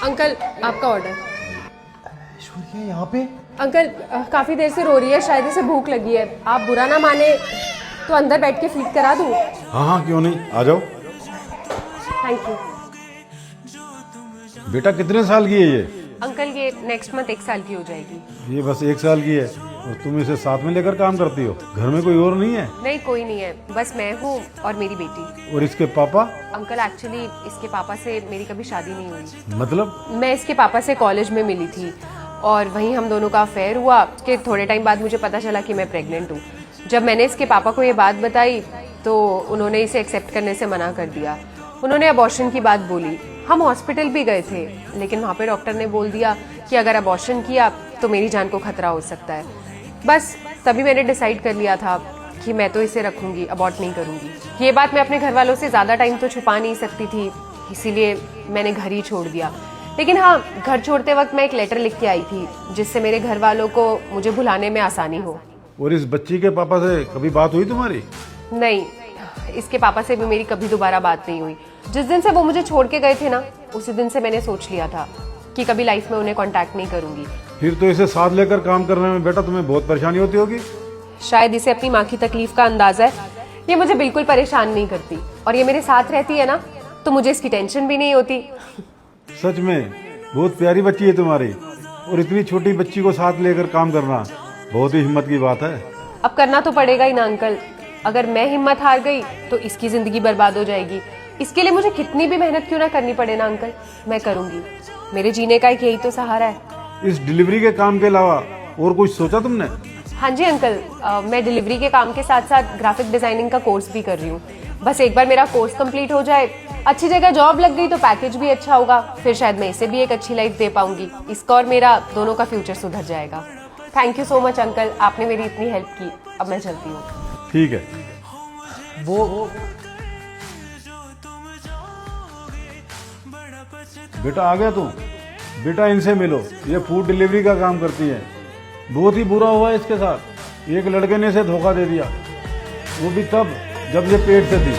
Uncle आपका order. Aishwarya यहाँ पे? अंकल काफ़ी देर से रो रही है, शायद इसे भूख लगी है। आप बुरा ना माने तो अंदर बैठ के फीड करा दूँ? हाँ हाँ क्यों नहीं, आ जाओ। Thank you. बेटा कितने साल की है ये? अंकल ये नेक्स्ट मंथ 1 साल की हो जाएगी। ये बस 1 साल की है और तुम इसे साथ में लेकर काम करती हो? घर में कोई और नहीं है? नहीं कोई नहीं है, बस मैं हूँ और मेरी बेटी। और इसके पापा? अंकल एक्चुअली इसके पापा से मेरी कभी शादी नहीं हुई। मतलब? मैं इसके पापा से कॉलेज में मिली थी और वहीं हम दोनों का अफेयर हुआ। उसके थोड़े टाइम बाद मुझे पता चला कि मैं प्रेग्नेंट हूँ। जब मैंने इसके पापा को ये बात बताई तो उन्होंने इसे एक्सेप्ट करने से मना कर दिया। उन्होंने अबॉर्शन की बात बोली। हम हॉस्पिटल भी गए थे लेकिन वहाँ पे डॉक्टर ने बोल दिया कि अगर अबॉर्शन किया तो मेरी जान को खतरा हो सकता है। बस तभी मैंने डिसाइड कर लिया था कि मैं तो इसे रखूंगी, अबॉर्ट नहीं करूंगी। ये बात मैं अपने घर वालों से ज़्यादा टाइम तो छुपा नहीं सकती थी, इसीलिए मैंने घर ही छोड़ दिया। लेकिन हाँ, घर छोड़ते वक्त मैं एक लेटर लिख के आई थी जिससे मेरे घर वालों को मुझे भुलाने में आसानी हो। और इस बच्ची के पापा से कभी बात हुई तुम्हारी? नहीं, इसके पापा से भी मेरी कभी दोबारा बात नहीं हुई। जिस दिन से वो मुझे छोड़ के गए थे ना, उसी दिन से मैंने सोच लिया था कि कभी लाइफ में उन्हें कांटेक्ट नहीं करूंगी। फिर तो इसे साथ लेकर काम करने में बेटा तुम्हें बहुत परेशानी होती होगी। शायद इसे अपनी माँ की तकलीफ का अंदाजा है। ये मुझे बिल्कुल परेशान नहीं करती और ये मेरे साथ रहती है ना तो मुझे इसकी टेंशन भी नहीं होती। सच में बहुत प्यारी बच्ची है तुम्हारी, और इतनी छोटी बच्ची को साथ लेकर काम करना बहुत ही हिम्मत की बात है। अब करना तो पड़ेगा ही ना अंकल। अगर मैं हिम्मत हार गई तो इसकी जिंदगी बर्बाद हो जाएगी। इसके लिए मुझे कितनी भी मेहनत क्यों ना करनी पड़े ना अंकल, मैं करूंगी। मेरे जीने का एक यही तो सहारा है। इस डिलीवरी के काम के अलावा और कुछ सोचा तुमने? हाँ जी अंकल, मैं डिलीवरी के काम के साथ साथ ग्राफिक डिजाइनिंग का कोर्स भी कर रही हूँ। बस एक बार मेरा कोर्स कंप्लीट हो जाए, अच्छी जगह जॉब लग गई तो पैकेज भी अच्छा होगा, फिर शायद मैं इसे भी एक अच्छी लाइफ दे पाऊंगी। इसका और मेरा दोनों का फ्यूचर सुधर जाएगा। Thank you so much uncle, आपने मेरी इतनी हेल्प की। अब मैं चलती हूँ। ठीक है। वो बेटा आ गया तू? बेटा इनसे मिलो, ये फूड डिलीवरी का काम करती है। बहुत ही बुरा हुआ है इसके साथ। एक लड़के ने इसे धोखा दे दिया, वो भी तब जब ये पेट से थी।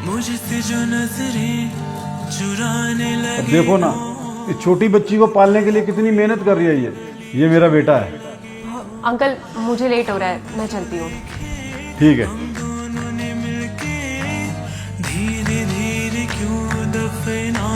मुझसे जो नजरें चुराने लगे। अब देखो ना, इस छोटी बच्ची को पालने के लिए कितनी मेहनत कर रही है ये मेरा बेटा है। अंकल मुझे लेट हो रहा है, मैं चलती हूँ। ठीक है। दोनों ने मिलके धीरे धीरे क्यों दफना